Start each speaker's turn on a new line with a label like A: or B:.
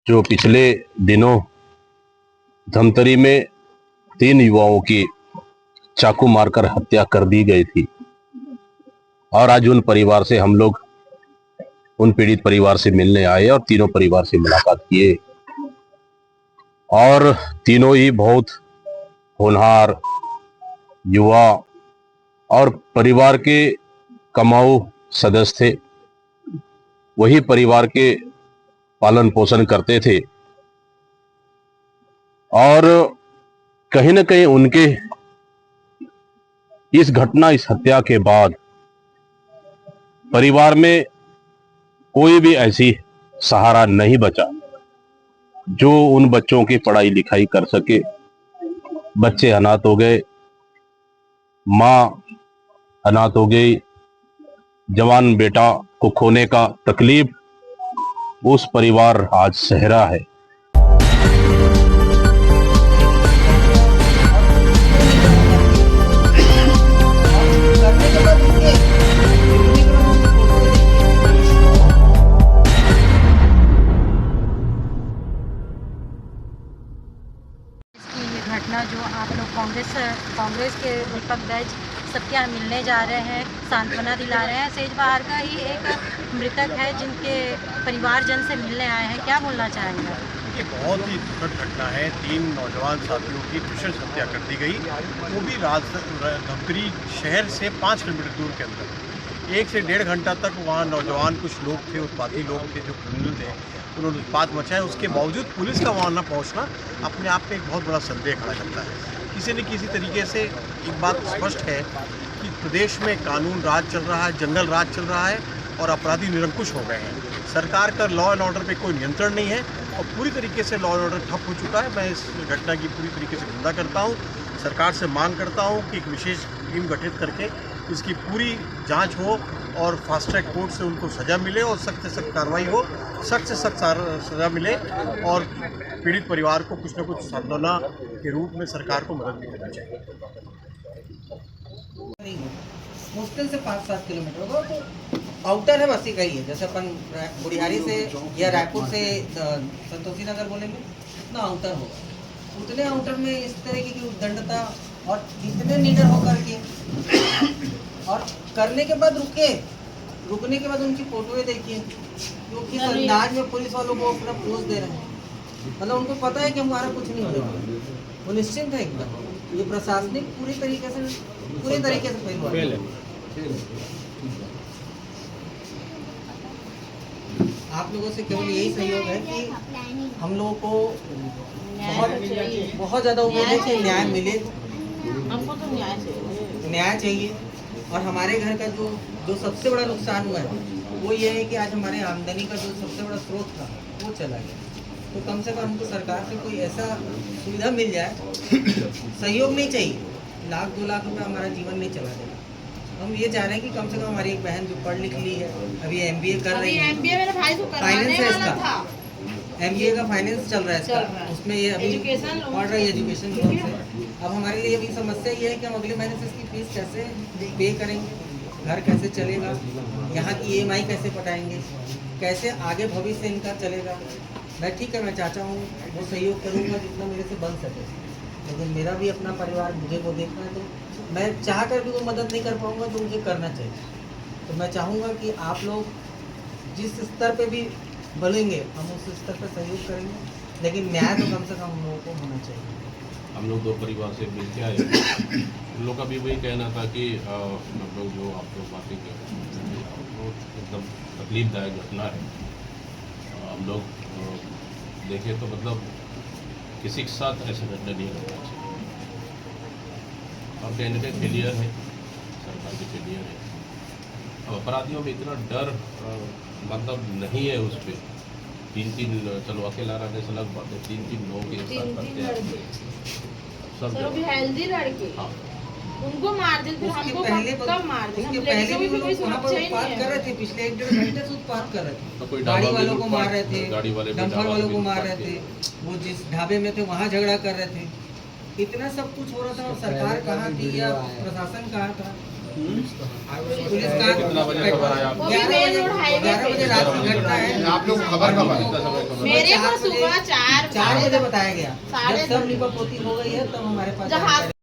A: जो पिछले दिनों धमतरी में 3 युवाओं की चाकू मारकर हत्या कर दी गई थी और आज उन परिवार से हम लोग उन पीड़ित परिवार से मिलने आए और तीनों परिवार से मुलाकात किए और तीनों ही बहुत होनहार युवा और परिवार के कमाऊ सदस्य थे। वही परिवार के पालन पोषण करते थे और कहीं न कहीं उनके इस हत्या के बाद परिवार में कोई भी ऐसी सहारा नहीं बचा जो उन बच्चों की पढ़ाई लिखाई कर सके। बच्चे अनाथ हो गए, माँ अनाथ हो गई। जवान बेटा को खोने का तकलीफ उस परिवार आज सह रहा है।
B: घटना जो आप लोग कांग्रेस के दीपक दैज सबके यहाँ मिलने जा रहे हैं, सांत्वना दिला रहे हैं। सेज बहार का ही एक मृतक है जिनके परिवारजन से मिलने आए हैं, क्या बोलना चाहेंगे?
C: ये बहुत ही दुखद घटना है। 3 नौजवान साथियों की नृशंस हत्या कर दी गई, वो भी धमतरी शहर से 5 किलोमीटर दूर के अंदर। 1 से 1.5 घंटा तक वहाँ नौजवान कुछ लोग थे, उत्पाती लोग थे जो क्रिमिनल थे, उन्होंने उत्पात मचाया। उसके बावजूद पुलिस का वहाँ न पहुँचना अपने आप में एक बहुत बड़ा संदेह खड़ा करता है। किसी न किसी तरीके से एक बात स्पष्ट है कि प्रदेश में कानून राज चल रहा है, जंगल राज चल रहा है और अपराधी निरंकुश हो गए हैं। सरकार का लॉ एंड ऑर्डर पे कोई नियंत्रण नहीं है और पूरी तरीके से लॉ एंड ऑर्डर ठप हो चुका है। मैं इस घटना की पूरी तरीके से निंदा करता हूँ। सरकार से मांग करता हूँ कि एक विशेष टीम गठित करके इसकी पूरी जांच हो और फास्ट ट्रैक कोर्ट से उनको सज़ा मिले और सख्त से सख्त कार्रवाई हो, सख्त से सख्त सज़ा मिले और पीड़ित परिवार को कुछ न कुछ सांत्वना के रूप में सरकार को मदद भी करनी चाहिए।
D: मुश्किल से 5-7 किलोमीटर होगा, तो आउटर है, बस ही ही है। जैसे अपन बुढ़ियारी से या रायपुर से संतोषी नगर बोलेंगे, इतना आउटर होगा। उतने आउटर में इस तरीके की उद्दंडता और इतने लीडर होकर के और करने के बाद रुकने के बाद उनकी फोटोएं देखिए, जो किस अंदाज में पुलिस वालों को अपना पोज दे रहे हैं। मतलब उनको पता है कि हमारा कुछ नहीं होने वाला, वो निश्चिंत है एकदम। ये प्रशासनिक पूरी तरीके से फेल है। आप लोगों से केवल यही सहयोग है कि हम लोगों को बहुत ज़्यादा उम्मीद है कि न्याय मिले।
B: हमको तो
D: न्याय चाहिए। और हमारे घर का जो सबसे बड़ा नुकसान हुआ है वो ये है कि आज हमारे आमदनी का जो सबसे बड़ा स्रोत था वो चला गया। तो कम से कम हमको सरकार से कोई ऐसा सुविधा मिल जाए, सहयोग नहीं चाहिए, 1-2 लाख रुपए हमारा जीवन नहीं चला देगा। हम ये चाह रहे हैं कि कम से कम हमारी एक बहन जो पढ़ लिख ली है, अभी MBA कर रही है, फाइनेंस है इसका, MBA का फाइनेंस चल रहा है इसका, उसमें ये अभी पढ़ रही है एजुकेशन लोन से। अब हमारे लिए अभी समस्या ये है कि हम अगले महीने से इसकी फीस कैसे पे करेंगे, घर कैसे चलेगा, यहाँ की EMI कैसे पटाएंगे, कैसे आगे भविष्य इनका चलेगा। मैं ठीक है, मैं चाहता हूँ वो सहयोग करूँगा जितना मेरे से बन सके, लेकिन मेरा भी अपना परिवार मुझे वो देखना है। तो मैं चाह कर भी वो मदद नहीं कर पाऊँगा जो मुझे करना चाहिए। तो मैं चाहूँगा कि आप लोग जिस स्तर पे भी बोलेंगे हम उस स्तर पर सहयोग करेंगे, लेकिन न्याय तो कम से कम हम लोगों को होना चाहिए।
A: हम लोग 2 परिवार से मिल के आए। उन लोग का भी वही कहना था कि हम लोग जो आप लोग बातें कर रहे हैं वो एकदम तकलीफदायक घटना है। हम लोग देखें तो मतलब किसी के साथ ऐसा घटना नहीं होना चाहिए और कैंडिडेट फेलियर है, सरकार की फेलियर है। अब अपराधियों में इतना डर मतलब नहीं है उस पर। 3 चलो अकेला रहने से अलग बात है, 3 लोग एक साथ करते हैं सब
E: हेल्दी लड़के।
A: हाँ,
E: उनको मार दे, फिर हमको कब मार दे? हम
D: पहले भी
E: कोई
D: वहाँ पर उत्पात कर रहे थे, पिछले 1-1.5 घंटे से उत्पात कर रहे थे।
A: तो कोई
D: गाड़ी वालों को मार रहे थे,
A: गाड़ी वाले
D: डंपर वालों को मार रहे थे, वो जिस ढाबे में थे वहाँ झगड़ा कर रहे थे। इतना सब कुछ हो रहा था और सरकार कहाँ थी या प्रशासन कहाँ था, पुलिस का
C: कितना बजे खबर आया आपको?
D: 11 बजे रात की घटना है।
C: आप लोग खबर कब आई?
E: मेरे को सुबह 4
D: 4 बजे बताया गया।
E: साढ़े
D: जब सब लिपापोती हो गई है तब हमारे पास
E: जहाज